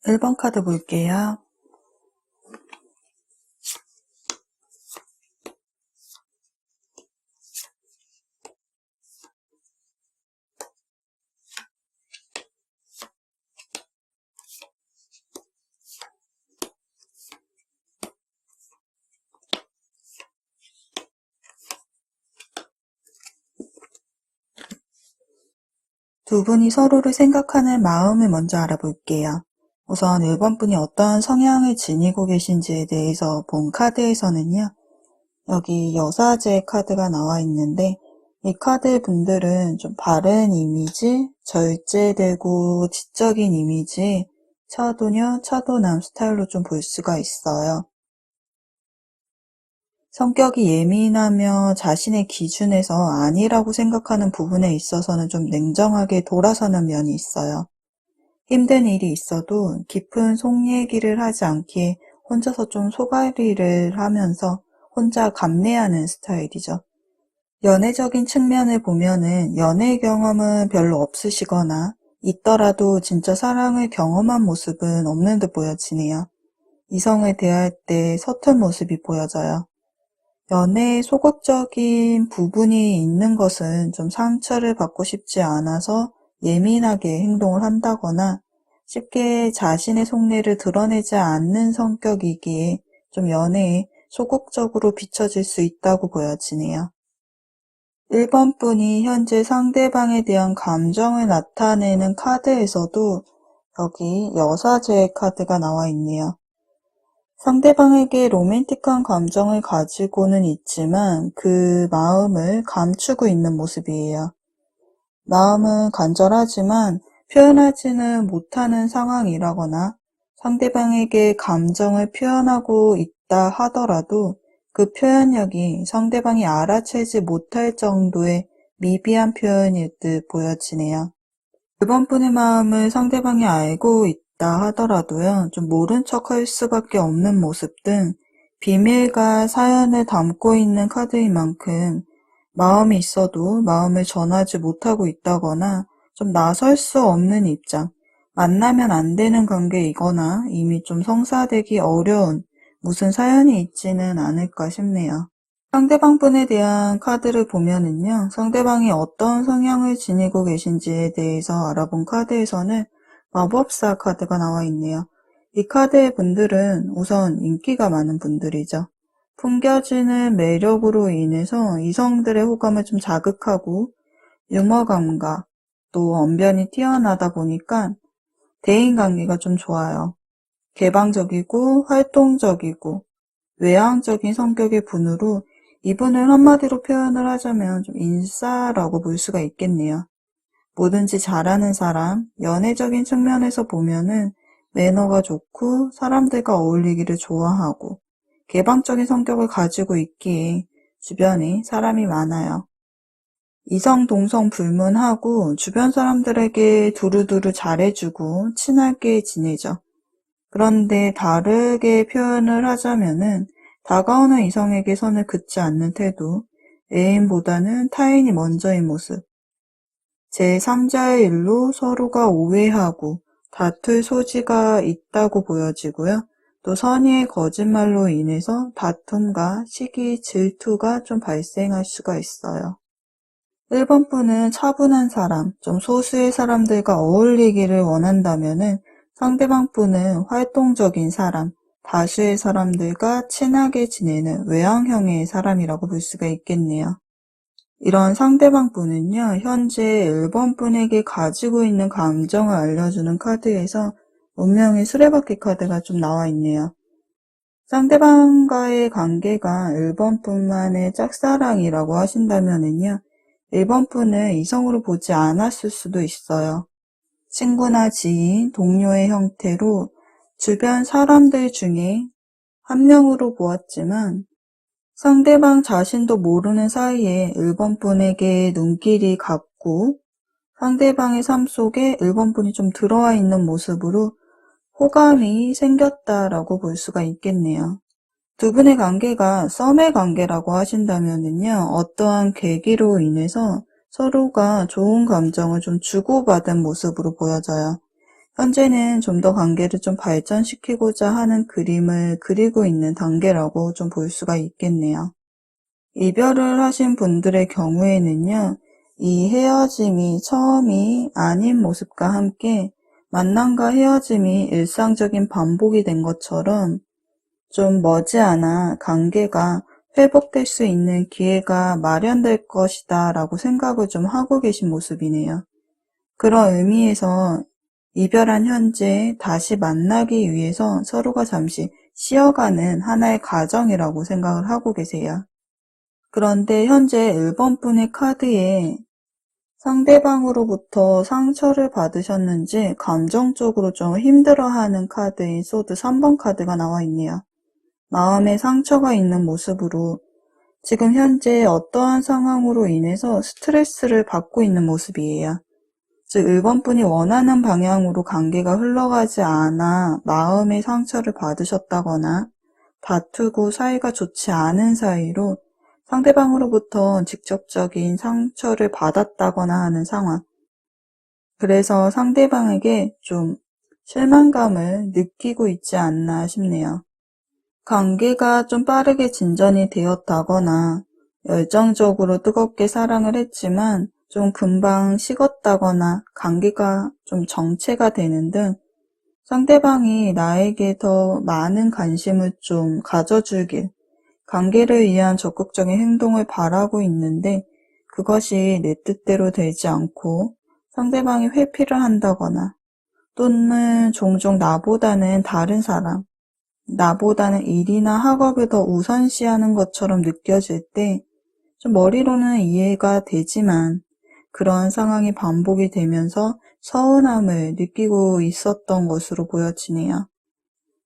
1번 카드 볼게요. 두 분이 서로를 생각하는 마음을 먼저 알아볼게요. 우선 1번 분이 어떤 성향을 지니고 계신지에 대해서 본 카드에서는요. 여기 여사제 카드가 나와 있는데 이 카드 분들은 좀 바른 이미지, 절제되고 지적인 이미지, 차도녀, 차도남 스타일로 좀 볼 수가 있어요. 성격이 예민하며 자신의 기준에서 아니라고 생각하는 부분에 있어서는 좀 냉정하게 돌아서는 면이 있어요. 힘든 일이 있어도 깊은 속 얘기를 하지 않기에 혼자서 좀 속앓이를 하면서 혼자 감내하는 스타일이죠. 연애적인 측면을 보면은 연애 경험은 별로 없으시거나 있더라도 진짜 사랑을 경험한 모습은 없는 듯 보여지네요. 이성을 대할 때 서툰 모습이 보여져요. 연애에 소극적인 부분이 있는 것은 좀 상처를 받고 싶지 않아서 예민하게 행동을 한다거나 쉽게 자신의 속내를 드러내지 않는 성격이기에 좀 연애에 소극적으로 비춰질 수 있다고 보여지네요. 1번 분이 현재 상대방에 대한 감정을 나타내는 카드에서도 여기 여사제 카드가 나와 있네요. 상대방에게 로맨틱한 감정을 가지고는 있지만 그 마음을 감추고 있는 모습이에요. 마음은 간절하지만 표현하지는 못하는 상황이라거나 상대방에게 감정을 표현하고 있다 하더라도 그 표현력이 상대방이 알아채지 못할 정도의 미비한 표현일 듯 보여지네요. 2번 분의 마음을 상대방이 알고 있다 하더라도요, 좀 모른 척 할 수밖에 없는 모습 등 비밀과 사연을 담고 있는 카드인 만큼 마음이 있어도 마음을 전하지 못하고 있다거나 좀 나설 수 없는 입장, 만나면 안 되는 관계이거나 이미 좀 성사되기 어려운 무슨 사연이 있지는 않을까 싶네요. 상대방 분에 대한 카드를 보면은요, 상대방이 어떤 성향을 지니고 계신지에 대해서 알아본 카드에서는 마법사 카드가 나와 있네요. 이 카드의 분들은 우선 인기가 많은 분들이죠. 풍겨지는 매력으로 인해서 이성들의 호감을 좀 자극하고 유머 감각, 또 언변이 뛰어나다 보니까 대인관계가 좀 좋아요. 개방적이고 활동적이고 외향적인 성격의 분으로 이분을 한마디로 표현을 하자면 좀 인싸라고 볼 수가 있겠네요. 뭐든지 잘하는 사람, 연애적인 측면에서 보면은 매너가 좋고 사람들과 어울리기를 좋아하고 개방적인 성격을 가지고 있기에 주변에 사람이 많아요. 이성 동성 불문하고 주변 사람들에게 두루두루 잘해주고 친하게 지내죠. 그런데 다르게 표현을 하자면은 다가오는 이성에게 선을 긋지 않는 태도, 애인보다는 타인이 먼저인 모습, 제3자의 일로 서로가 오해하고 다툴 소지가 있다고 보여지고요. 또 선의의 거짓말로 인해서 다툼과 시기, 질투가 좀 발생할 수가 있어요. 1번 분은 차분한 사람, 좀 소수의 사람들과 어울리기를 원한다면은 상대방 분은 활동적인 사람, 다수의 사람들과 친하게 지내는 외향형의 사람이라고 볼 수가 있겠네요. 이런 상대방 분은요, 현재 1번 분에게 가지고 있는 감정을 알려주는 카드에서 운명의 수레바퀴 카드가 좀 나와 있네요. 상대방과의 관계가 1번 분만의 짝사랑이라고 하신다면은요, 1번 분을 이성으로 보지 않았을 수도 있어요. 친구나 지인, 동료의 형태로 주변 사람들 중에 한 명으로 보았지만 상대방 자신도 모르는 사이에 1번 분에게 눈길이 갔고 상대방의 삶 속에 1번 분이 좀 들어와 있는 모습으로 호감이 생겼다라고 볼 수가 있겠네요. 두 분의 관계가 썸의 관계라고 하신다면요, 어떠한 계기로 인해서 서로가 좋은 감정을 좀 주고받은 모습으로 보여져요. 현재는 좀 더 관계를 좀 발전시키고자 하는 그림을 그리고 있는 단계라고 좀 볼 수가 있겠네요. 이별을 하신 분들의 경우에는요, 이 헤어짐이 처음이 아닌 모습과 함께 만남과 헤어짐이 일상적인 반복이 된 것처럼 좀 머지않아 관계가 회복될 수 있는 기회가 마련될 것이다 라고 생각을 좀 하고 계신 모습이네요. 그런 의미에서 이별한 현재 다시 만나기 위해서 서로가 잠시 쉬어가는 하나의 과정이라고 생각을 하고 계세요. 그런데 현재 1번분의 카드에 상대방으로부터 상처를 받으셨는지 감정적으로 좀 힘들어하는 카드인 소드 3번 카드가 나와 있네요. 마음에 상처가 있는 모습으로 지금 현재 어떠한 상황으로 인해서 스트레스를 받고 있는 모습이에요. 즉 1번분이 원하는 방향으로 관계가 흘러가지 않아 마음의 상처를 받으셨다거나 다투고 사이가 좋지 않은 사이로 상대방으로부터 직접적인 상처를 받았다거나 하는 상황. 그래서 상대방에게 좀 실망감을 느끼고 있지 않나 싶네요. 관계가 좀 빠르게 진전이 되었다거나 열정적으로 뜨겁게 사랑을 했지만 좀 금방 식었다거나 관계가 좀 정체가 되는 등 상대방이 나에게 더 많은 관심을 좀 가져주길, 관계를 위한 적극적인 행동을 바라고 있는데 그것이 내 뜻대로 되지 않고 상대방이 회피를 한다거나 또는 종종 나보다는 다른 사람, 나보다는 일이나 학업을 더 우선시하는 것처럼 느껴질 때 좀 머리로는 이해가 되지만 그런 상황이 반복이 되면서 서운함을 느끼고 있었던 것으로 보여지네요.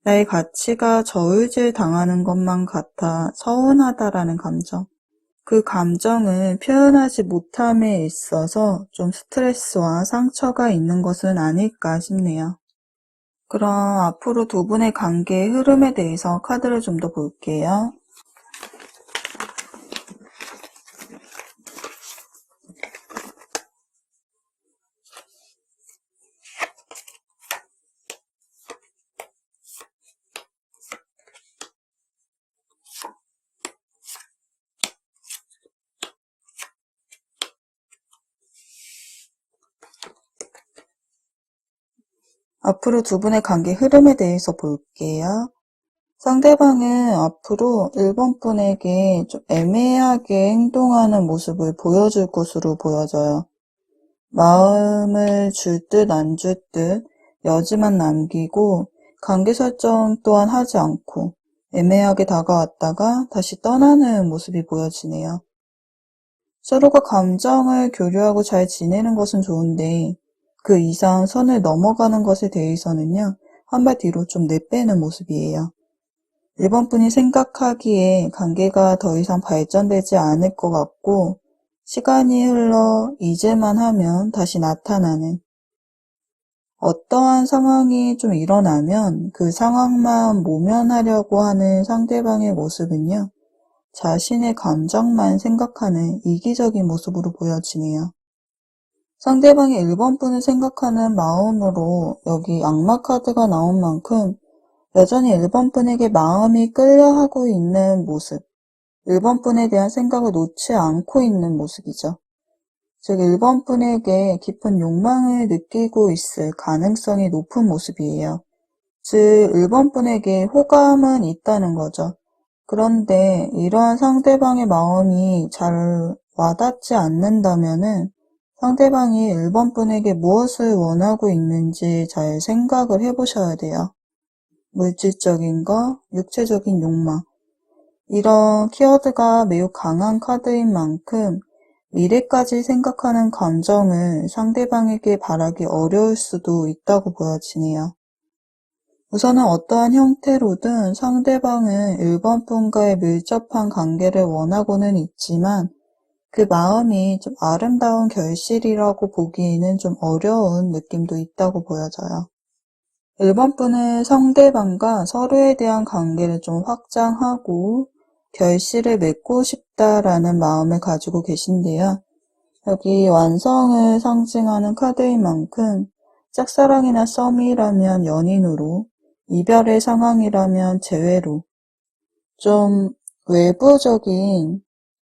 나의 가치가 저울질 당하는 것만 같아 서운하다라는 감정. 그 감정을 표현하지 못함에 있어서 좀 스트레스와 상처가 있는 것은 아닐까 싶네요. 그럼 앞으로 두 분의 관계의 흐름에 대해서 카드를 좀 더 볼게요. 앞으로 두 분의 관계 흐름에 대해서 볼게요. 상대방은 앞으로 1번 분에게 좀 애매하게 행동하는 모습을 보여줄 것으로 보여져요. 마음을 줄 듯 안 줄 듯 여지만 남기고 관계 설정 또한 하지 않고 애매하게 다가왔다가 다시 떠나는 모습이 보여지네요. 서로가 감정을 교류하고 잘 지내는 것은 좋은데 그 이상 선을 넘어가는 것에 대해서는요, 한 발 뒤로 좀 내빼는 모습이에요. 1번 분이 생각하기에 관계가 더 이상 발전되지 않을 것 같고 시간이 흘러 잊을만 하면 다시 나타나는 어떠한 상황이 좀 일어나면 그 상황만 모면하려고 하는 상대방의 모습은요. 자신의 감정만 생각하는 이기적인 모습으로 보여지네요. 상대방이 1번 분을 생각하는 마음으로 여기 악마 카드가 나온 만큼 여전히 1번 분에게 마음이 끌려하고 있는 모습, 1번 분에 대한 생각을 놓지 않고 있는 모습이죠. 즉 1번 분에게 깊은 욕망을 느끼고 있을 가능성이 높은 모습이에요. 즉 1번 분에게 호감은 있다는 거죠. 그런데 이러한 상대방의 마음이 잘 와닿지 않는다면은 상대방이 1번 분에게 무엇을 원하고 있는지 잘 생각을 해보셔야 돼요. 물질적인 것, 육체적인 욕망. 이런 키워드가 매우 강한 카드인 만큼 미래까지 생각하는 감정을 상대방에게 바라기 어려울 수도 있다고 보여지네요. 우선은 어떠한 형태로든 상대방은 1번 분과의 밀접한 관계를 원하고는 있지만 그 마음이 좀 아름다운 결실이라고 보기에는 좀 어려운 느낌도 있다고 보여져요. 1번 분은 상대방과 서로에 대한 관계를 좀 확장하고 결실을 맺고 싶다라는 마음을 가지고 계신데요. 여기 완성을 상징하는 카드인 만큼 짝사랑이나 썸이라면 연인으로, 이별의 상황이라면 재회로, 좀 외부적인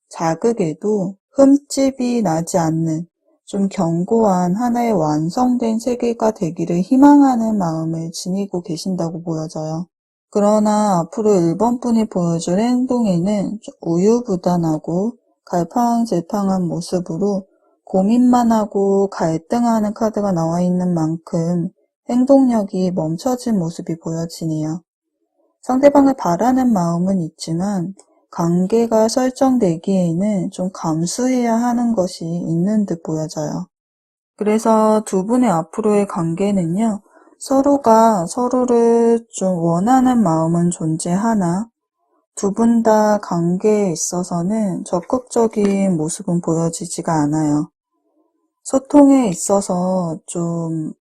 자극에도 흠집이 나지 않는 좀 견고한 하나의 완성된 세계가 되기를 희망하는 마음을 지니고 계신다고 보여져요. 그러나 앞으로 1번 분이 보여줄 행동에는 좀 우유부단하고 갈팡질팡한 모습으로 고민만 하고 갈등하는 카드가 나와 있는 만큼 행동력이 멈춰진 모습이 보여지네요. 상대방을 바라는 마음은 있지만 관계가 설정되기에는 좀 감수해야 하는 것이 있는 듯 보여져요. 그래서 두 분의 앞으로의 관계는요, 서로가 서로를 좀 원하는 마음은 존재하나 두 분 다 관계에 있어서는 적극적인 모습은 보여지지가 않아요. 소통에 있어서 좀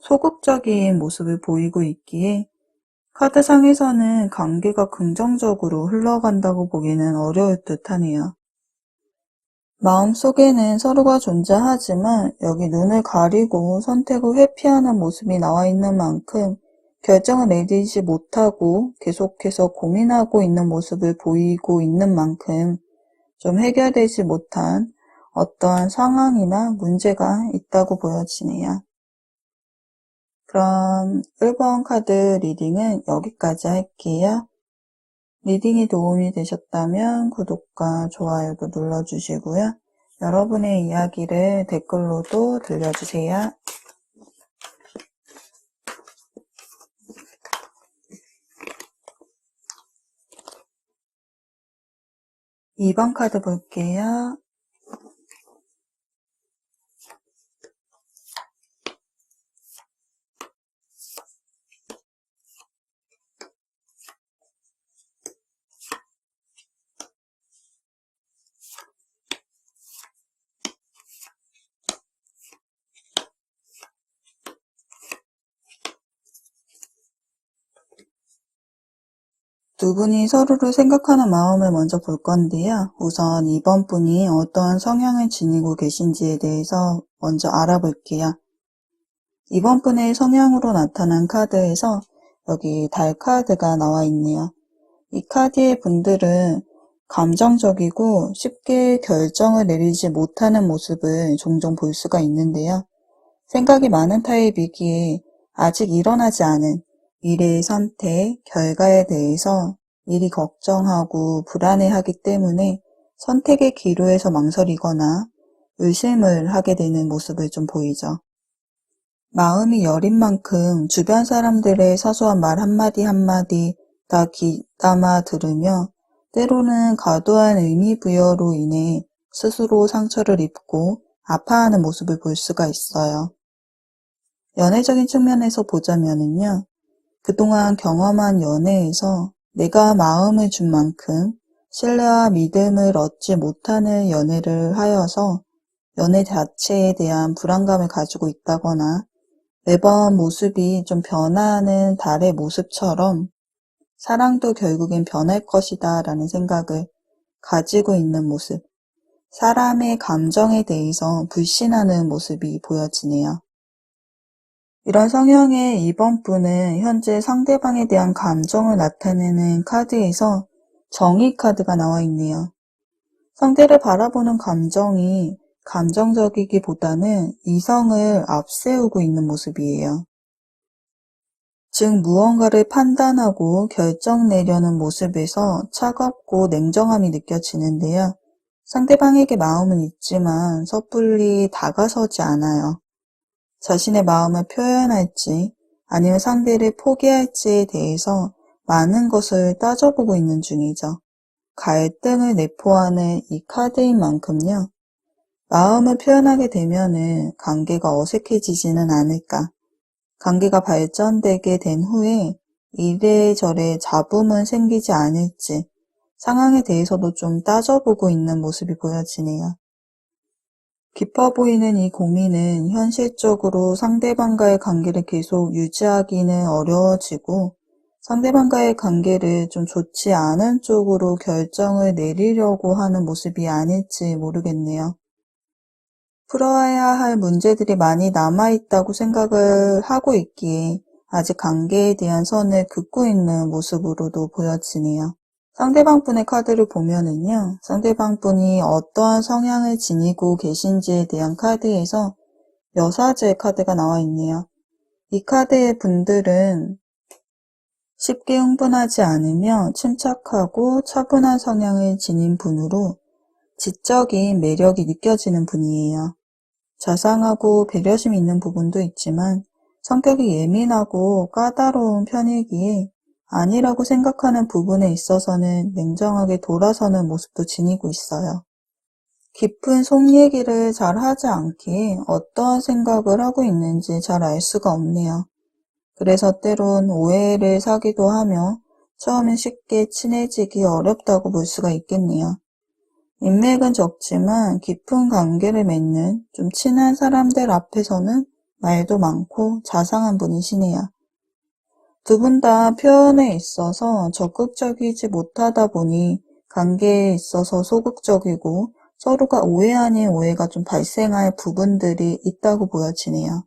소극적인 모습을 보이고 있기에 카드상에서는 관계가 긍정적으로 흘러간다고 보기는 어려울 듯하네요. 마음속에는 서로가 존재하지만 여기 눈을 가리고 선택을 회피하는 모습이 나와 있는 만큼 결정을 내리지 못하고 계속해서 고민하고 있는 모습을 보이고 있는 만큼 좀 해결되지 못한 어떠한 상황이나 문제가 있다고 보여지네요. 그럼 1번 카드 리딩은 여기까지 할게요. 리딩이 도움이 되셨다면 구독과 좋아요도 눌러주시고요. 여러분의 이야기를 댓글로도 들려주세요. 2번 카드 볼게요. 두 분이 서로를 생각하는 마음을 먼저 볼 건데요. 우선 2번 분이 어떠한 성향을 지니고 계신지에 대해서 먼저 알아볼게요. 2번 분의 성향으로 나타난 카드에서 여기 달 카드가 나와 있네요. 이 카드의 분들은 감정적이고 쉽게 결정을 내리지 못하는 모습을 종종 볼 수가 있는데요. 생각이 많은 타입이기에 아직 일어나지 않은 미래의 선택, 결과에 대해서 미리 걱정하고 불안해하기 때문에 선택의 기로에서 망설이거나 의심을 하게 되는 모습을 좀 보이죠. 마음이 여린 만큼 주변 사람들의 사소한 말 한마디 한마디 다 귀담아 들으며 때로는 과도한 의미 부여로 인해 스스로 상처를 입고 아파하는 모습을 볼 수가 있어요. 연애적인 측면에서 보자면은요, 그동안 경험한 연애에서 내가 마음을 준 만큼 신뢰와 믿음을 얻지 못하는 연애를 하여서 연애 자체에 대한 불안감을 가지고 있다거나 매번 모습이 좀 변화하는 달의 모습처럼 사랑도 결국엔 변할 것이다 라는 생각을 가지고 있는 모습, 사람의 감정에 대해서 불신하는 모습이 보여지네요. 이런 성향의 2번 분은 현재 상대방에 대한 감정을 나타내는 카드에서 정의 카드가 나와 있네요. 상대를 바라보는 감정이 감정적이기보다는 이성을 앞세우고 있는 모습이에요. 즉 무언가를 판단하고 결정 내려는 모습에서 차갑고 냉정함이 느껴지는데요. 상대방에게 마음은 있지만 섣불리 다가서지 않아요. 자신의 마음을 표현할지 아니면 상대를 포기할지에 대해서 많은 것을 따져보고 있는 중이죠. 갈등을 내포하는 이 카드인 만큼요. 마음을 표현하게 되면은 관계가 어색해지지는 않을까. 관계가 발전되게 된 후에 이래저래 잡음은 생기지 않을지 상황에 대해서도 좀 따져보고 있는 모습이 보여지네요. 깊어 보이는 이 고민은 현실적으로 상대방과의 관계를 계속 유지하기는 어려워지고 상대방과의 관계를 좀 좋지 않은 쪽으로 결정을 내리려고 하는 모습이 아닐지 모르겠네요. 풀어야 할 문제들이 많이 남아있다고 생각을 하고 있기에 아직 관계에 대한 선을 긋고 있는 모습으로도 보여지네요. 상대방 분의 카드를 보면은요, 상대방 분이 어떠한 성향을 지니고 계신지에 대한 카드에서 여사제 카드가 나와 있네요. 이 카드의 분들은 쉽게 흥분하지 않으며 침착하고 차분한 성향을 지닌 분으로 지적인 매력이 느껴지는 분이에요. 자상하고 배려심 있는 부분도 있지만 성격이 예민하고 까다로운 편이기에 아니라고 생각하는 부분에 있어서는 냉정하게 돌아서는 모습도 지니고 있어요. 깊은 속 얘기를 잘 하지 않기에 어떠한 생각을 하고 있는지 잘 알 수가 없네요. 그래서 때론 오해를 사기도 하며 처음엔 쉽게 친해지기 어렵다고 볼 수가 있겠네요. 인맥은 적지만 깊은 관계를 맺는 좀 친한 사람들 앞에서는 말도 많고 자상한 분이시네요. 두 분 다 표현에 있어서 적극적이지 못하다 보니 관계에 있어서 소극적이고 서로가 오해 아닌 오해가 좀 발생할 부분들이 있다고 보여지네요.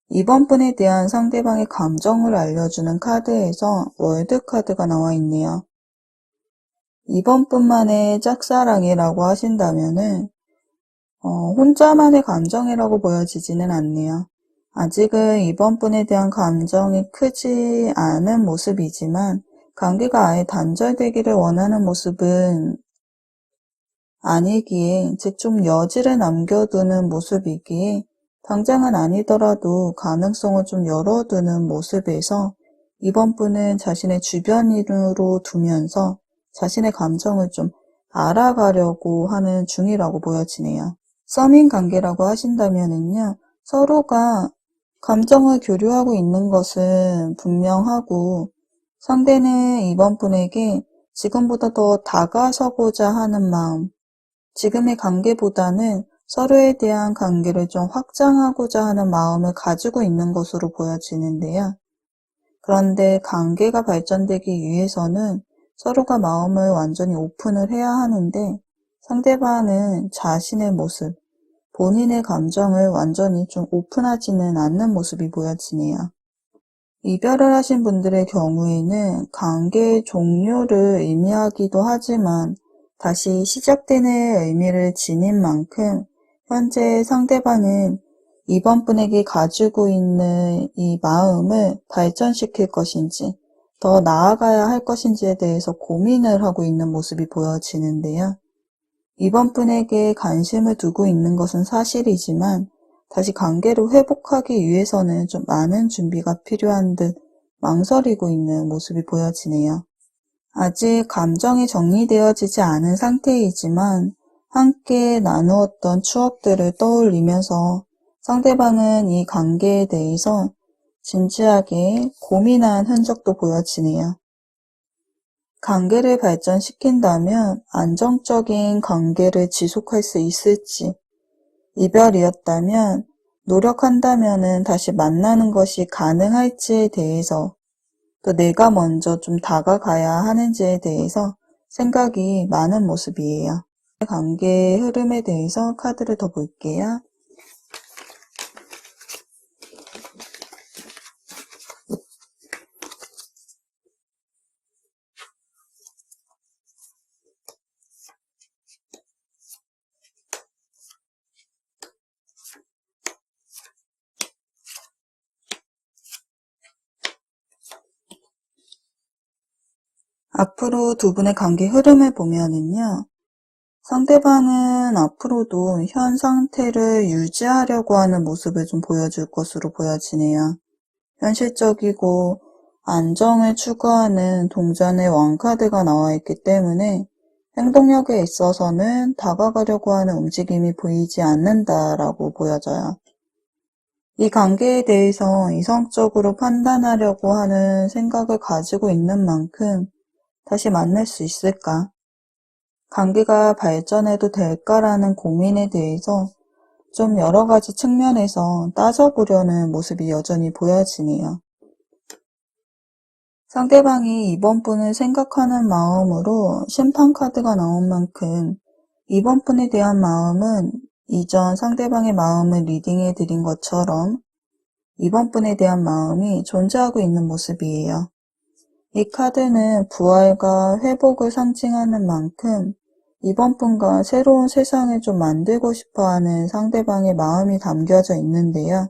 이번 분에 대한 상대방의 감정을 알려주는 카드에서 월드 카드가 나와 있네요. 이번 분만의 짝사랑이라고 하신다면은 혼자만의 감정이라고 보여지지는 않네요. 아직은 이번 분에 대한 감정이 크지 않은 모습이지만 관계가 아예 단절되기를 원하는 모습은 아니기에, 즉 좀 여지를 남겨두는 모습이기에 당장은 아니더라도 가능성을 좀 열어두는 모습에서 이번 분은 자신의 주변인으로 두면서 자신의 감정을 좀 알아가려고 하는 중이라고 보여지네요. 썸인 관계라고 하신다면은요, 서로가 감정을 교류하고 있는 것은 분명하고 상대는 이번 분에게 지금보다 더 다가서고자 하는 마음, 지금의 관계보다는 서로에 대한 관계를 좀 확장하고자 하는 마음을 가지고 있는 것으로 보여지는데요. 그런데 관계가 발전되기 위해서는 서로가 마음을 완전히 오픈을 해야 하는데 상대방은 자신의 모습, 본인의 감정을 완전히 좀 오픈하지는 않는 모습이 보여지네요. 이별을 하신 분들의 경우에는 관계의 종료를 의미하기도 하지만 다시 시작되는 의미를 지닌 만큼 현재 상대방은 이번 분에게 가지고 있는 이 마음을 발전시킬 것인지 더 나아가야 할 것인지에 대해서 고민을 하고 있는 모습이 보여지는데요. 이번 분에게 관심을 두고 있는 것은 사실이지만 다시 관계를 회복하기 위해서는 좀 많은 준비가 필요한 듯 망설이고 있는 모습이 보여지네요. 아직 감정이 정리되어지지 않은 상태이지만 함께 나누었던 추억들을 떠올리면서 상대방은 이 관계에 대해서 진지하게 고민한 흔적도 보여지네요. 관계를 발전시킨다면 안정적인 관계를 지속할 수 있을지, 이별이었다면 노력한다면 다시 만나는 것이 가능할지에 대해서, 또 내가 먼저 좀 다가가야 하는지에 대해서 생각이 많은 모습이에요. 관계의 흐름에 대해서 카드를 더 볼게요. 앞으로 두 분의 관계 흐름을 보면은요, 상대방은 앞으로도 현 상태를 유지하려고 하는 모습을 좀 보여줄 것으로 보여지네요. 현실적이고 안정을 추구하는 동전의 왕카드가 나와 있기 때문에 행동력에 있어서는 다가가려고 하는 움직임이 보이지 않는다라고 보여져요. 이 관계에 대해서 이성적으로 판단하려고 하는 생각을 가지고 있는 만큼 다시 만날 수 있을까? 관계가 발전해도 될까라는 고민에 대해서 좀 여러 가지 측면에서 따져보려는 모습이 여전히 보여지네요. 상대방이 이번 분을 생각하는 마음으로 심판 카드가 나온 만큼 이번 분에 대한 마음은 이전 상대방의 마음을 리딩해 드린 것처럼 이번 분에 대한 마음이 존재하고 있는 모습이에요. 이 카드는 부활과 회복을 상징하는 만큼 이번 분과 새로운 세상을 좀 만들고 싶어하는 상대방의 마음이 담겨져 있는데요.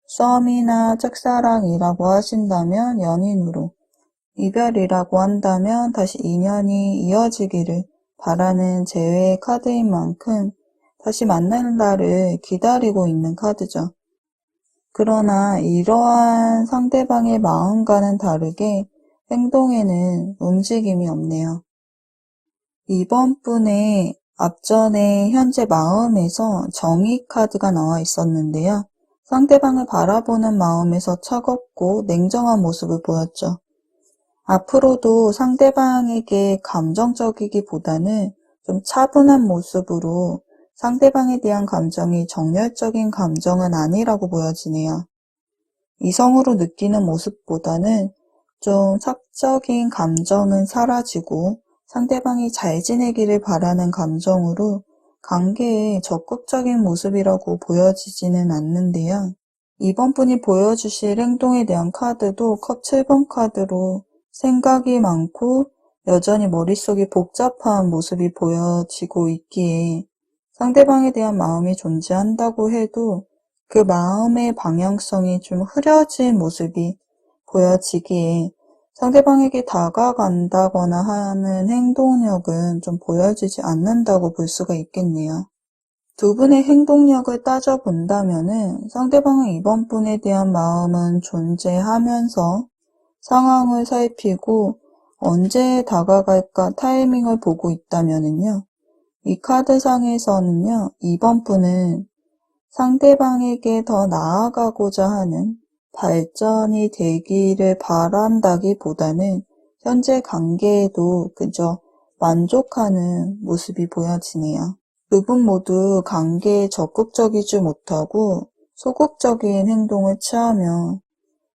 썸이나 짝사랑이라고 하신다면 연인으로, 이별이라고 한다면 다시 인연이 이어지기를 바라는 재회의 카드인 만큼 다시 만날 날을 기다리고 있는 카드죠. 그러나 이러한 상대방의 마음과는 다르게 행동에는 움직임이 없네요. 이번 분의 앞전에 현재 마음에서 정의 카드가 나와 있었는데요. 상대방을 바라보는 마음에서 차갑고 냉정한 모습을 보였죠. 앞으로도 상대방에게 감정적이기보다는 좀 차분한 모습으로 상대방에 대한 감정이 정열적인 감정은 아니라고 보여지네요. 이성으로 느끼는 모습보다는 좀 사적인 감정은 사라지고 상대방이 잘 지내기를 바라는 감정으로 관계에 적극적인 모습이라고 보여지지는 않는데요. 이번 분이 보여주실 행동에 대한 카드도 컵 7번 카드로 생각이 많고 여전히 머릿속이 복잡한 모습이 보여지고 있기에 상대방에 대한 마음이 존재한다고 해도 그 마음의 방향성이 좀 흐려진 모습이 보여지기에 상대방에게 다가간다거나 하는 행동력은 좀 보여지지 않는다고 볼 수가 있겠네요. 두 분의 행동력을 따져본다면은 상대방은 이번 분에 대한 마음은 존재하면서 상황을 살피고 언제 다가갈까 타이밍을 보고 있다면은요. 이 카드상에서는요. 이번 분은 상대방에게 더 나아가고자 하는 발전이 되기를 바란다기보다는 현재 관계에도 그저 만족하는 모습이 보여지네요. 두 분 모두 관계에 적극적이지 못하고 소극적인 행동을 취하며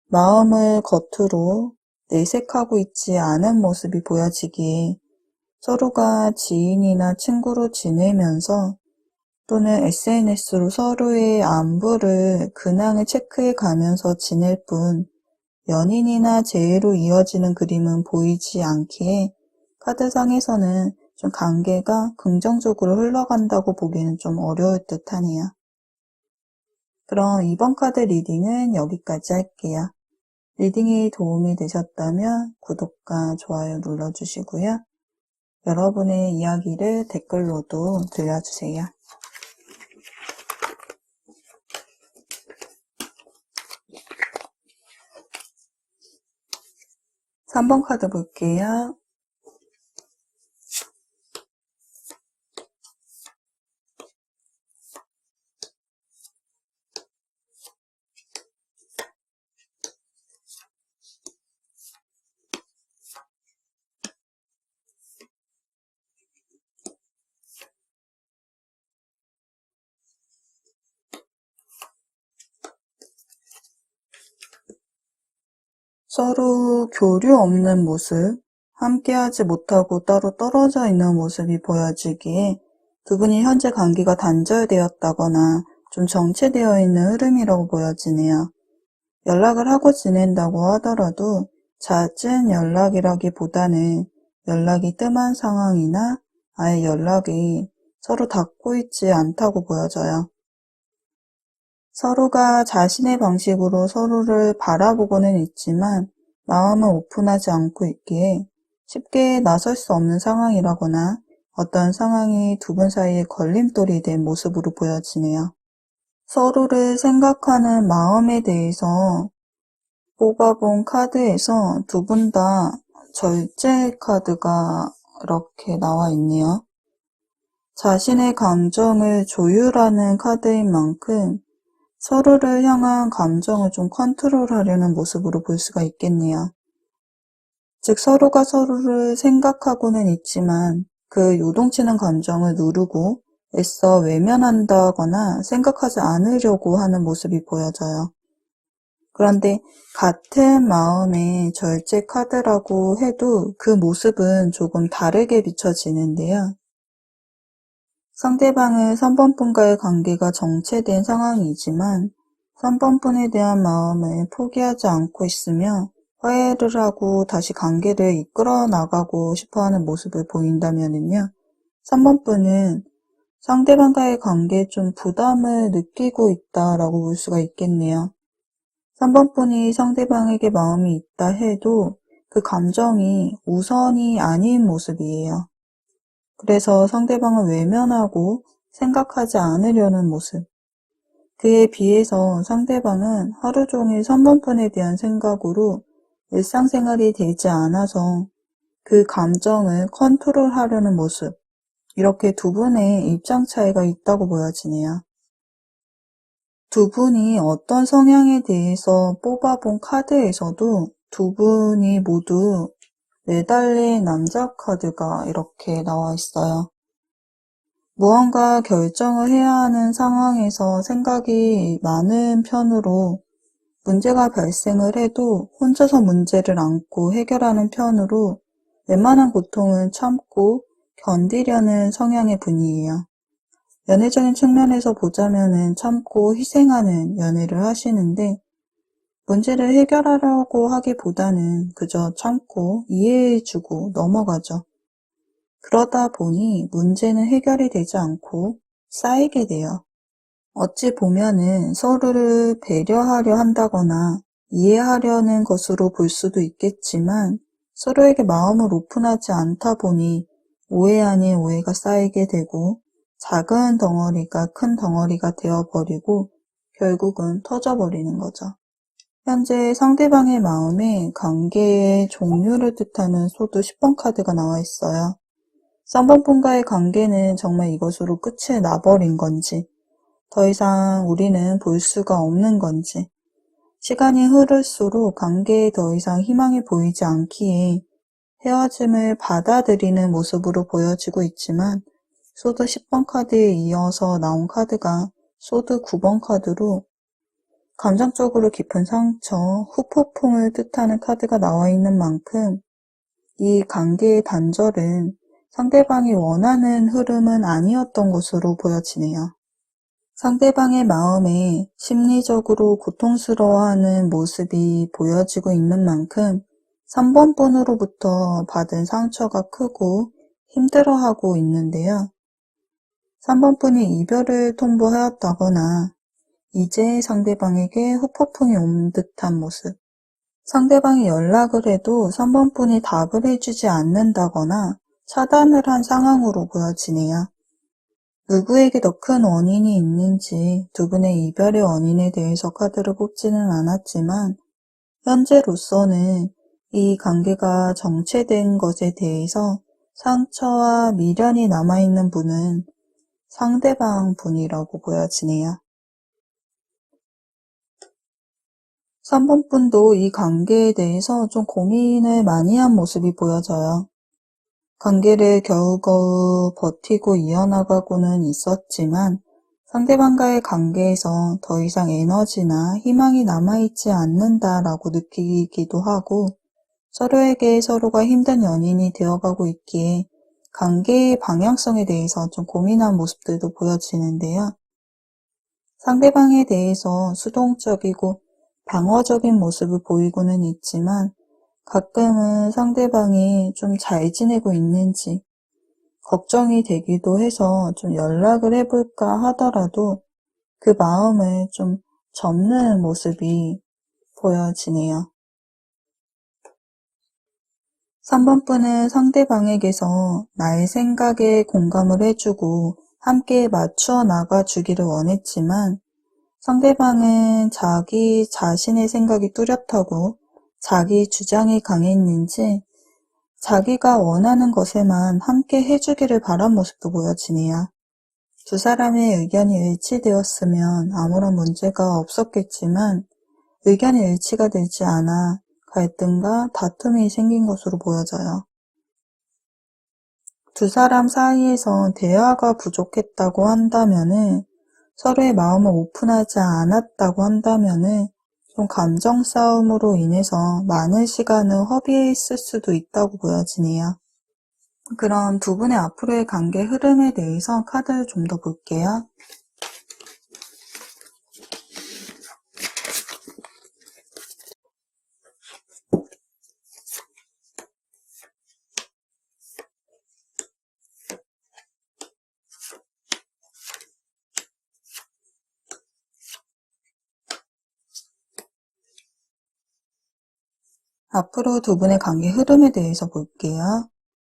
마음을 겉으로 내색하고 있지 않은 모습이 보여지기에 서로가 지인이나 친구로 지내면서 또는 SNS로 서로의 안부를 근황을 체크해 가면서 지낼 뿐 연인이나 재회로 이어지는 그림은 보이지 않기에 카드상에서는 좀 관계가 긍정적으로 흘러간다고 보기는 좀 어려울 듯 하네요. 그럼 이번 카드 리딩은 여기까지 할게요. 리딩이 도움이 되셨다면 구독과 좋아요 눌러주시고요. 여러분의 이야기를 댓글로도 들려주세요. 3번 카드 볼게요. 서로 교류 없는 모습, 함께하지 못하고 따로 떨어져 있는 모습이 보여지기에 두 분이 현재 관계가 단절되었다거나 좀 정체되어 있는 흐름이라고 보여지네요. 연락을 하고 지낸다고 하더라도 잦은 연락이라기보다는 연락이 뜸한 상황이나 아예 연락이 서로 닿고 있지 않다고 보여져요. 서로가 자신의 방식으로 서로를 바라보고는 있지만 마음은 오픈하지 않고 있기에 쉽게 나설 수 없는 상황이라거나 어떤 상황이 두 분 사이에 걸림돌이 된 모습으로 보여지네요. 서로를 생각하는 마음에 대해서 뽑아본 카드에서 두 분 다 절제 카드가 이렇게 나와 있네요. 자신의 감정을 조율하는 카드인 만큼 서로를 향한 감정을 좀 컨트롤하려는 모습으로 볼 수가 있겠네요. 즉 서로가 서로를 생각하고는 있지만 그 요동치는 감정을 누르고 애써 외면한다거나 생각하지 않으려고 하는 모습이 보여져요. 그런데 같은 마음의 절제 카드라고 해도 그 모습은 조금 다르게 비춰지는데요. 상대방은 3번 분과의 관계가 정체된 상황이지만 3번 분에 대한 마음을 포기하지 않고 있으며 화해를 하고 다시 관계를 이끌어 나가고 싶어하는 모습을 보인다면요. 3번 분은 상대방과의 관계에 좀 부담을 느끼고 있다라고 볼 수가 있겠네요. 3번 분이 상대방에게 마음이 있다 해도 그 감정이 우선이 아닌 모습이에요. 그래서 상대방을 외면하고 생각하지 않으려는 모습. 그에 비해서 상대방은 하루 종일 3번 분에 대한 생각으로 일상생활이 되지 않아서 그 감정을 컨트롤하려는 모습. 이렇게 두 분의 입장 차이가 있다고 보여지네요. 두 분이 어떤 성향에 대해서 뽑아본 카드에서도 두 분이 모두 4달의 남자 카드가 이렇게 나와 있어요. 무언가 결정을 해야 하는 상황에서 생각이 많은 편으로 문제가 발생을 해도 혼자서 문제를 안고 해결하는 편으로 웬만한 고통은 참고 견디려는 성향의 분이에요. 연애적인 측면에서 보자면은 참고 희생하는 연애를 하시는데 문제를 해결하려고 하기보다는 그저 참고 이해해주고 넘어가죠. 그러다 보니 문제는 해결이 되지 않고 쌓이게 돼요. 어찌 보면은 서로를 배려하려 한다거나 이해하려는 것으로 볼 수도 있겠지만 서로에게 마음을 오픈하지 않다 보니 오해 아닌 오해가 쌓이게 되고 작은 덩어리가 큰 덩어리가 되어버리고 결국은 터져버리는 거죠. 현재 상대방의 마음에 관계의 종류를 뜻하는 소드 10번 카드가 나와 있어요. 3번 분과의 관계는 정말 이것으로 끝이 나버린 건지, 더 이상 우리는 볼 수가 없는 건지, 시간이 흐를수록 관계에 더 이상 희망이 보이지 않기에 헤어짐을 받아들이는 모습으로 보여지고 있지만, 소드 10번 카드에 이어서 나온 카드가 소드 9번 카드로 감정적으로 깊은 상처, 후폭풍을 뜻하는 카드가 나와 있는 만큼 이 관계의 단절은 상대방이 원하는 흐름은 아니었던 것으로 보여지네요. 상대방의 마음에 심리적으로 고통스러워하는 모습이 보여지고 있는 만큼 3번 분으로부터 받은 상처가 크고 힘들어하고 있는데요. 3번 분이 이별을 통보하였다거나 이제 상대방에게 후폭풍이 온 듯한 모습. 상대방이 연락을 해도 3번 분이 답을 해주지 않는다거나 차단을 한 상황으로 보여지네요. 누구에게 더 큰 원인이 있는지 두 분의 이별의 원인에 대해서 카드를 뽑지는 않았지만 현재로서는 이 관계가 정체된 것에 대해서 상처와 미련이 남아있는 분은 상대방 분이라고 보여지네요. 3번 분도 이 관계에 대해서 좀 고민을 많이 한 모습이 보여져요. 관계를 겨우겨우 버티고 이어나가고는 있었지만 상대방과의 관계에서 더 이상 에너지나 희망이 남아있지 않는다라고 느끼기도 하고 서로에게 서로가 힘든 연인이 되어가고 있기에 관계의 방향성에 대해서 좀 고민한 모습들도 보여지는데요. 상대방에 대해서 수동적이고 방어적인 모습을 보이고는 있지만 가끔은 상대방이 좀 잘 지내고 있는지 걱정이 되기도 해서 좀 연락을 해볼까 하더라도 그 마음을 좀 접는 모습이 보여지네요. 3번 분은 상대방에게서 나의 생각에 공감을 해주고 함께 맞추어 나가주기를 원했지만 상대방은 자기 자신의 생각이 뚜렷하고 자기 주장이 강했는지 자기가 원하는 것에만 함께 해주기를 바란 모습도 보여지네요. 두 사람의 의견이 일치되었으면 아무런 문제가 없었겠지만 의견이 일치가 되지 않아 갈등과 다툼이 생긴 것으로 보여져요. 두 사람 사이에서 대화가 부족했다고 한다면은 서로의 마음을 오픈하지 않았다고 한다면은 좀 감정 싸움으로 인해서 많은 시간을 허비했을 수도 있다고 보여지네요. 그럼 두 분의 앞으로의 관계 흐름에 대해서 카드를 좀 더 볼게요. 앞으로 두 분의 관계 흐름에 대해서 볼게요.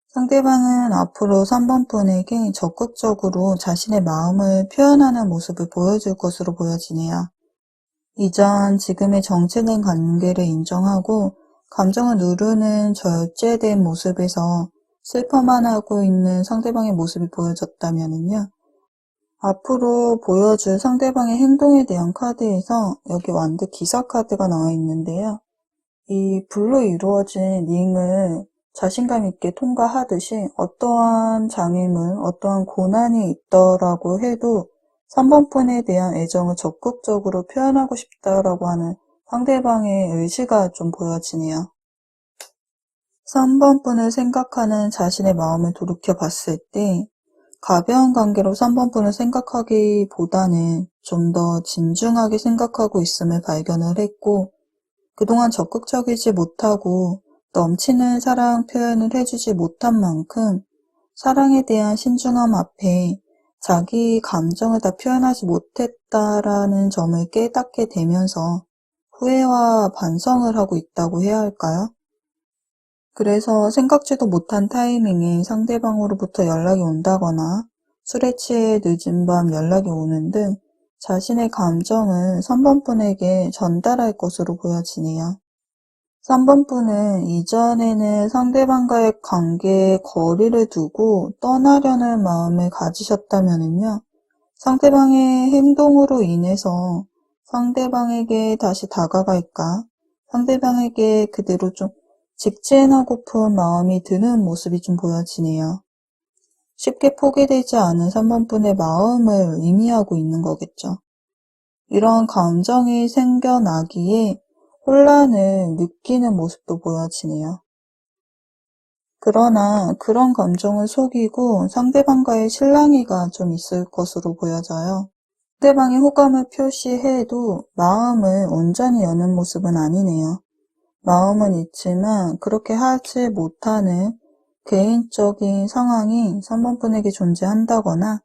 상대방은 앞으로 3번 분에게 적극적으로 자신의 마음을 표현하는 모습을 보여줄 것으로 보여지네요. 이전 지금의 정체된 관계를 인정하고 감정을 누르는 절제된 모습에서 슬퍼만 하고 있는 상대방의 모습이 보여졌다면요. 앞으로 보여줄 상대방의 행동에 대한 카드에서 여기 완드 기사 카드가 나와 있는데요. 이 불로 이루어진 링을 자신감 있게 통과하듯이 어떠한 장애물, 어떠한 고난이 있더라고 해도 3번 분에 대한 애정을 적극적으로 표현하고 싶다라고 하는 상대방의 의지가 좀 보여지네요. 3번 분을 생각하는 자신의 마음을 돌이켜 봤을 때 가벼운 관계로 3번 분을 생각하기보다는 좀 더 진중하게 생각하고 있음을 발견을 했고 그동안 적극적이지 못하고 넘치는 사랑 표현을 해주지 못한 만큼 사랑에 대한 신중함 앞에 자기 감정을 다 표현하지 못했다라는 점을 깨닫게 되면서 후회와 반성을 하고 있다고 해야 할까요? 그래서 생각지도 못한 타이밍에 상대방으로부터 연락이 온다거나 술에 취해 늦은 밤 연락이 오는 등 자신의 감정을 3번 분에게 전달할 것으로 보여지네요. 3번 분은 이전에는 상대방과의 관계에 거리를 두고 떠나려는 마음을 가지셨다면요. 상대방의 행동으로 인해서 상대방에게 다시 다가갈까? 상대방에게 그대로 좀 직진하고픈 마음이 드는 모습이 좀 보여지네요. 쉽게 포기되지 않은 3번 분의 마음을 의미하고 있는 거겠죠. 이런 감정이 생겨나기에 혼란을 느끼는 모습도 보여지네요. 그러나 그런 감정을 속이고 상대방과의 실랑이가 좀 있을 것으로 보여져요. 상대방이 호감을 표시해도 마음을 온전히 여는 모습은 아니네요. 마음은 있지만 그렇게 하지 못하는 개인적인 상황이 3번 분에게 존재한다거나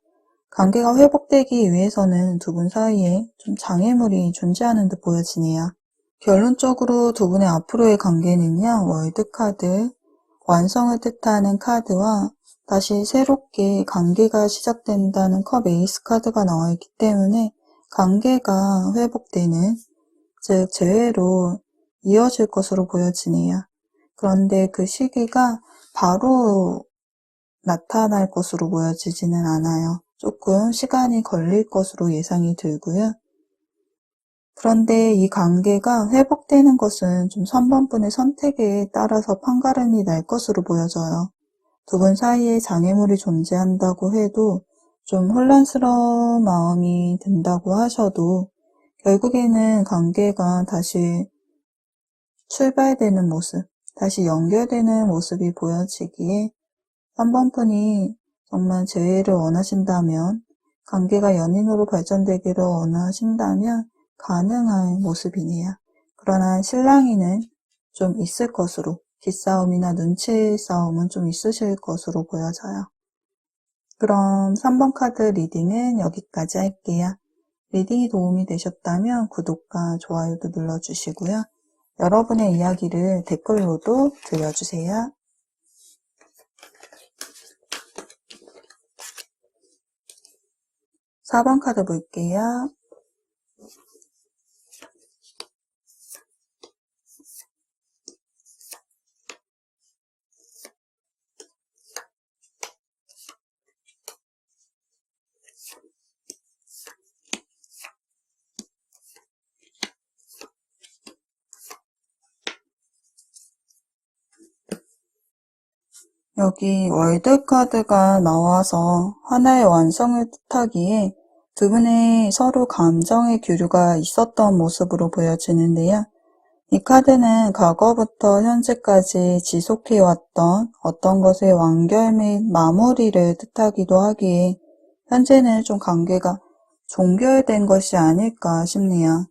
관계가 회복되기 위해서는 두 분 사이에 좀 장애물이 존재하는 듯 보여지네요. 결론적으로 두 분의 앞으로의 관계는요, 월드카드, 완성을 뜻하는 카드와 다시 새롭게 관계가 시작된다는 컵 에이스 카드가 나와 있기 때문에 관계가 회복되는, 즉 재회로 이어질 것으로 보여지네요. 그런데 그 시기가 바로 나타날 것으로 보여지지는 않아요. 조금 시간이 걸릴 것으로 예상이 들고요. 그런데 이 관계가 회복되는 것은 좀 3번 분의 선택에 따라서 판가름이 날 것으로 보여져요. 두 분 사이에 장애물이 존재한다고 해도 좀 혼란스러운 마음이 든다고 하셔도 결국에는 관계가 다시 출발되는 모습, 다시 연결되는 모습이 보여지기에 3번 분이 정말 재회를 원하신다면, 관계가 연인으로 발전되기를 원하신다면 가능한 모습이네요. 그러나 실랑이는 좀 있을 것으로, 기싸움이나 눈치 싸움은 좀 있으실 것으로 보여져요. 그럼 3번 카드 리딩은 여기까지 할게요. 리딩이 도움이 되셨다면 구독과 좋아요도 눌러주시고요. 여러분의 이야기를 댓글로도 들려주세요. 4번 카드 볼게요. 여기 월드카드가 나와서 하나의 완성을 뜻하기에 두 분의 서로 감정의 교류가 있었던 모습으로 보여지는데요. 이 카드는 과거부터 현재까지 지속해왔던 어떤 것의 완결 및 마무리를 뜻하기도 하기에 현재는 좀 관계가 종결된 것이 아닐까 싶네요.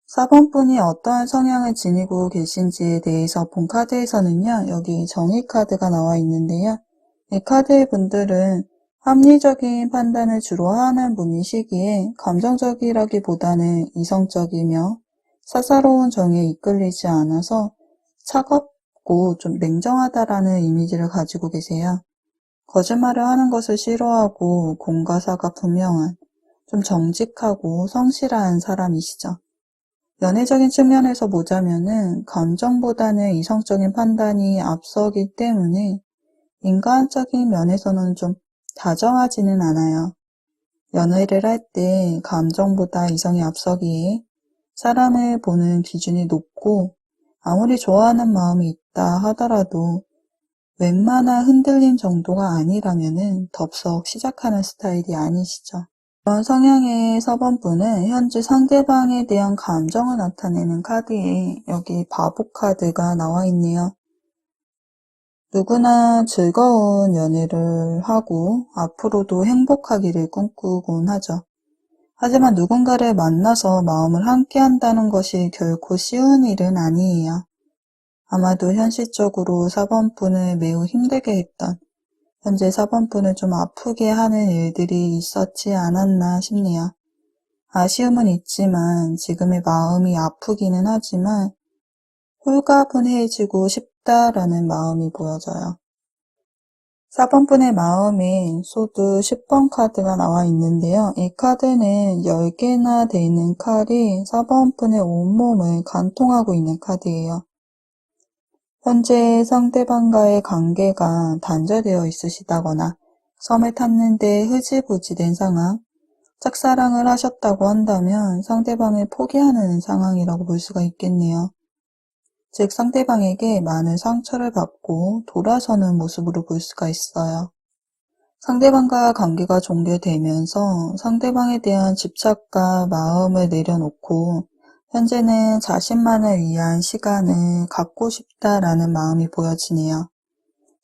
4번분이 어떠한 성향을 지니고 계신지에 대해서 본 카드에서는요, 여기 정의 카드가 나와 있는데요. 이 카드의 분들은 합리적인 판단을 주로 하는 분이시기에 감정적이라기보다는 이성적이며 사사로운 정에 이끌리지 않아서 차갑고 좀 냉정하다라는 이미지를 가지고 계세요. 거짓말을 하는 것을 싫어하고 공과 사가 분명한 좀 정직하고 성실한 사람이시죠. 연애적인 측면에서 보자면은 감정보다는 이성적인 판단이 앞서기 때문에 인간적인 면에서는 좀 다정하지는 않아요. 연애를 할 때 감정보다 이성이 앞서기에 사람을 보는 기준이 높고 아무리 좋아하는 마음이 있다 하더라도 웬만한 흔들림 정도가 아니라면은 덥석 시작하는 스타일이 아니시죠. 이런 성향의 서번분은 현재 상대방에 대한 감정을 나타내는 카드에 여기 바보 카드가 나와 있네요. 누구나 즐거운 연애를 하고 앞으로도 행복하기를 꿈꾸곤 하죠. 하지만 누군가를 만나서 마음을 함께 한다는 것이 결코 쉬운 일은 아니에요. 아마도 현실적으로 4번분을 매우 힘들게 했던 현재 4번분을 좀 아프게 하는 일들이 있었지 않았나 싶네요. 아쉬움은 있지만 지금의 마음이 아프기는 하지만 홀가분해지고 싶다라는 마음이 보여져요. 4번분의 마음에 소드 10번 카드가 나와 있는데요. 이 카드는 10개나 돼 있는 칼이 4번분의 온몸을 관통하고 있는 카드예요. 현재 상대방과의 관계가 단절되어 있으시다거나 섬을 탔는데 흐지부지 된 상황, 짝사랑을 하셨다고 한다면 상대방을 포기하는 상황이라고 볼 수가 있겠네요. 즉 상대방에게 많은 상처를 받고 돌아서는 모습으로 볼 수가 있어요. 상대방과 관계가 종결되면서 상대방에 대한 집착과 마음을 내려놓고 현재는 자신만을 위한 시간을 갖고 싶다라는 마음이 보여지네요.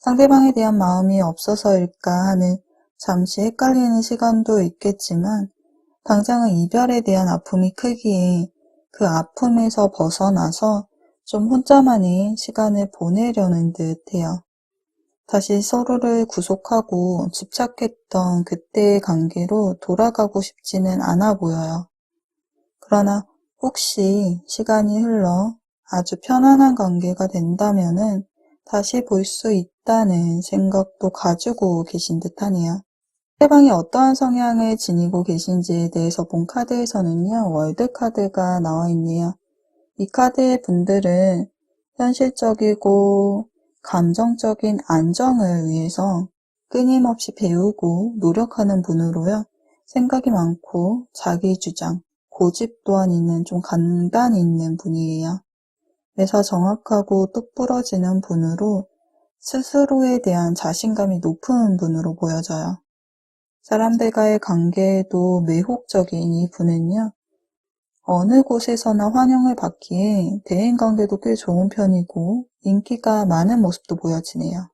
상대방에 대한 마음이 없어서일까 하는 잠시 헷갈리는 시간도 있겠지만 당장은 이별에 대한 아픔이 크기에 그 아픔에서 벗어나서 좀 혼자만의 시간을 보내려는 듯해요. 다시 서로를 구속하고 집착했던 그때의 관계로 돌아가고 싶지는 않아 보여요. 그러나 혹시 시간이 흘러 아주 편안한 관계가 된다면은 다시 볼 수 있다는 생각도 가지고 계신 듯하네요. 상대방이 어떠한 성향을 지니고 계신지에 대해서 본 카드에서는요, 월드 카드가 나와 있네요. 이 카드의 분들은 현실적이고 감정적인 안정을 위해서 끊임없이 배우고 노력하는 분으로요. 생각이 많고 자기 주장, 고집 또한 있는 좀 강단 있는 분이에요. 매사 정확하고 똑부러지는 분으로 스스로에 대한 자신감이 높은 분으로 보여져요. 사람들과의 관계에도 매혹적인 이 분은요. 어느 곳에서나 환영을 받기에 대인관계도 꽤 좋은 편이고 인기가 많은 모습도 보여지네요.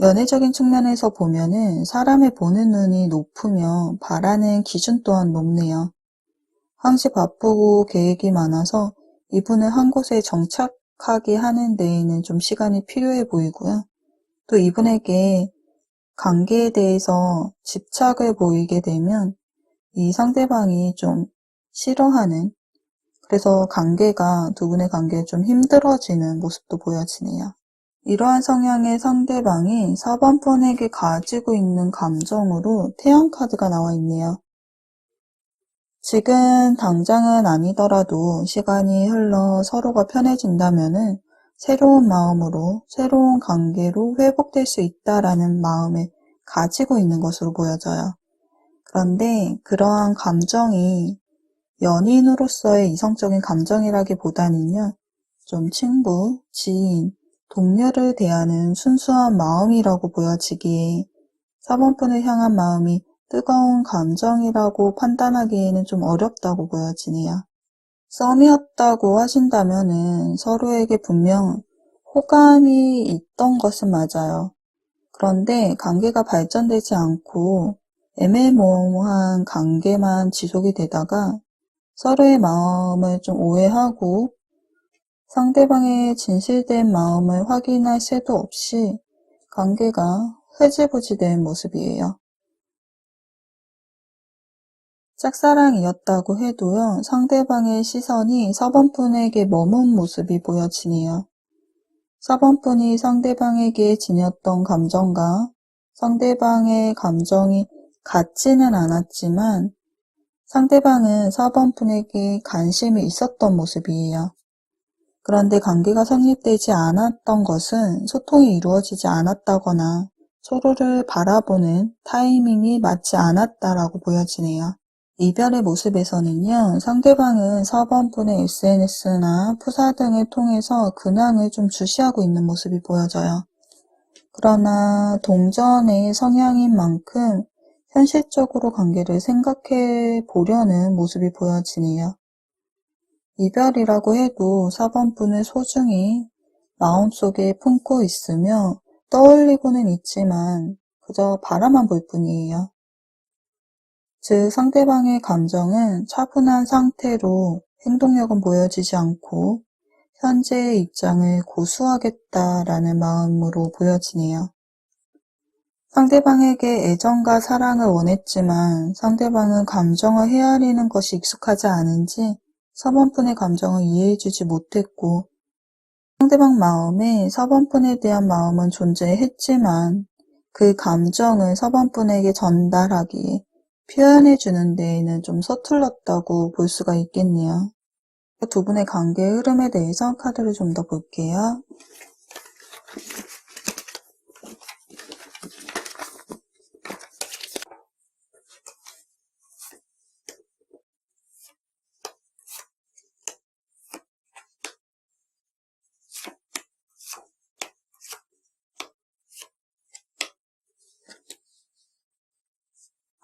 연애적인 측면에서 보면은 사람을 보는 눈이 높으며 바라는 기준 또한 높네요. 항시 바쁘고 계획이 많아서 이분을 한 곳에 정착하게 하는 데에는 좀 시간이 필요해 보이고요. 또 이분에게 관계에 대해서 집착을 보이게 되면 이 상대방이 좀 싫어하는, 그래서 두 분의 관계가 좀 힘들어지는 모습도 보여지네요. 이러한 성향의 상대방이 4번분에게 가지고 있는 감정으로 태양 카드가 나와 있네요. 지금 당장은 아니더라도 시간이 흘러 서로가 편해진다면은 새로운 마음으로, 새로운 관계로 회복될 수 있다라는 마음을 가지고 있는 것으로 보여져요. 그런데 그러한 감정이 연인으로서의 이성적인 감정이라기보다는요, 좀 친구, 지인, 동료를 대하는 순수한 마음이라고 보여지기에 4번분을 향한 마음이 뜨거운 감정이라고 판단하기에는 좀 어렵다고 보여지네요. 썸이었다고 하신다면은 서로에게 분명 호감이 있던 것은 맞아요. 그런데 관계가 발전되지 않고 애매모호한 관계만 지속이 되다가 서로의 마음을 좀 오해하고 상대방의 진실된 마음을 확인할 새도 없이 관계가 흐지부지 된 모습이에요. 짝사랑이었다고 해도요, 상대방의 시선이 4번분에게 머문 모습이 보여지네요. 4번분이 상대방에게 지녔던 감정과 상대방의 감정이 같지는 않았지만 상대방은 4번분에게 관심이 있었던 모습이에요. 그런데 관계가 성립되지 않았던 것은 소통이 이루어지지 않았다거나 서로를 바라보는 타이밍이 맞지 않았다라고 보여지네요. 이별의 모습에서는요, 상대방은 4번분의 SNS나 푸사 등을 통해서 근황을 좀 주시하고 있는 모습이 보여져요. 그러나 동전의 성향인 만큼 현실적으로 관계를 생각해 보려는 모습이 보여지네요. 이별이라고 해도 4번분을 소중히 마음속에 품고 있으며 떠올리고는 있지만 그저 바라만 볼 뿐이에요. 즉 상대방의 감정은 차분한 상태로 행동력은 보여지지 않고 현재의 입장을 고수하겠다라는 마음으로 보여지네요. 상대방에게 애정과 사랑을 원했지만 상대방은 감정을 헤아리는 것이 익숙하지 않은지 4번분의 감정을 이해해주지 못했고 상대방 마음에 4번분에 대한 마음은 존재했지만 그 감정을 4번분에게 전달하기에 표현해주는 데에는 좀 서툴렀다고 볼 수가 있겠네요. 두 분의 관계의 흐름에 대해서 카드를 좀 더 볼게요.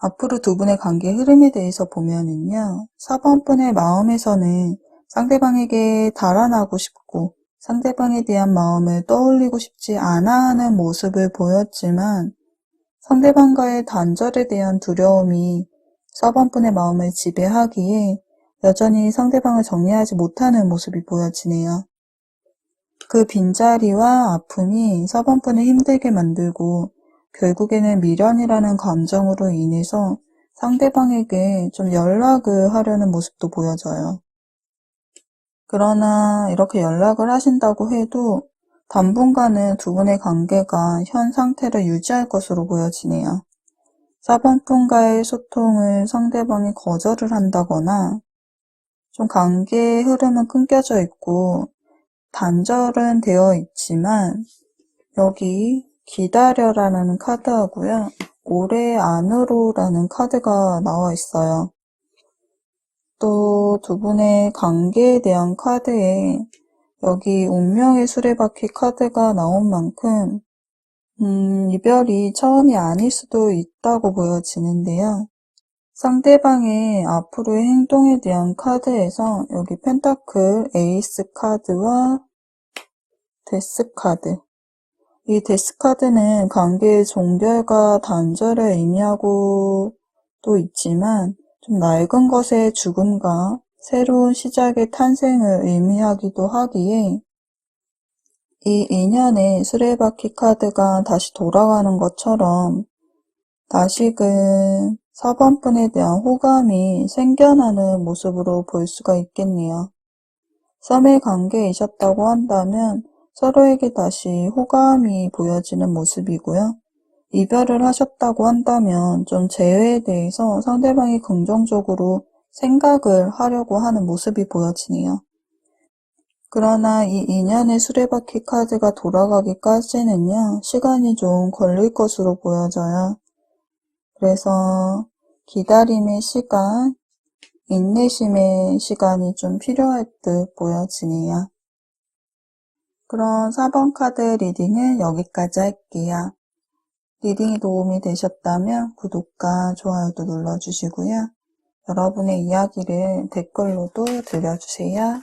앞으로 두 분의 관계 흐름에 대해서 보면은요, 4번분의 마음에서는 상대방에게 달아나고 싶고 상대방에 대한 마음을 떠올리고 싶지 않아 하는 모습을 보였지만 상대방과의 단절에 대한 두려움이 4번분의 마음을 지배하기에 여전히 상대방을 정리하지 못하는 모습이 보여지네요. 그 빈자리와 아픔이 4번분을 힘들게 만들고 결국에는 미련이라는 감정으로 인해서 상대방에게 좀 연락을 하려는 모습도 보여져요. 그러나 이렇게 연락을 하신다고 해도 당분간은 두 분의 관계가 현 상태를 유지할 것으로 보여지네요. 4번분과의 소통을 상대방이 거절을 한다거나 좀 관계의 흐름은 끊겨져 있고 단절은 되어 있지만 여기 기다려라는 카드하고요. 올해 안으로라는 카드가 나와 있어요. 또 두 분의 관계에 대한 카드에 여기 운명의 수레바퀴 카드가 나온 만큼 이별이 처음이 아닐 수도 있다고 보여지는데요. 상대방의 앞으로의 행동에 대한 카드에서 여기 펜타클, 에이스 카드와 데스 카드 이 데스 카드는 관계의 종결과 단절을 의미하고 또 있지만 좀 낡은 것의 죽음과 새로운 시작의 탄생을 의미하기도 하기에 이 인연의 수레바퀴 카드가 다시 돌아가는 것처럼 다시금 4번분에 대한 호감이 생겨나는 모습으로 볼 수가 있겠네요. 썸의 관계이셨다고 한다면 서로에게 다시 호감이 보여지는 모습이고요. 이별을 하셨다고 한다면 좀 재회에 대해서 상대방이 긍정적으로 생각을 하려고 하는 모습이 보여지네요. 그러나 이 인연의 수레바퀴 카드가 돌아가기까지는요, 시간이 좀 걸릴 것으로 보여져요. 그래서 기다림의 시간, 인내심의 시간이 좀 필요할 듯 보여지네요. 그럼 4번 카드 리딩은 여기까지 할게요. 리딩이 도움이 되셨다면 구독과 좋아요도 눌러주시고요. 여러분의 이야기를 댓글로도 들려주세요.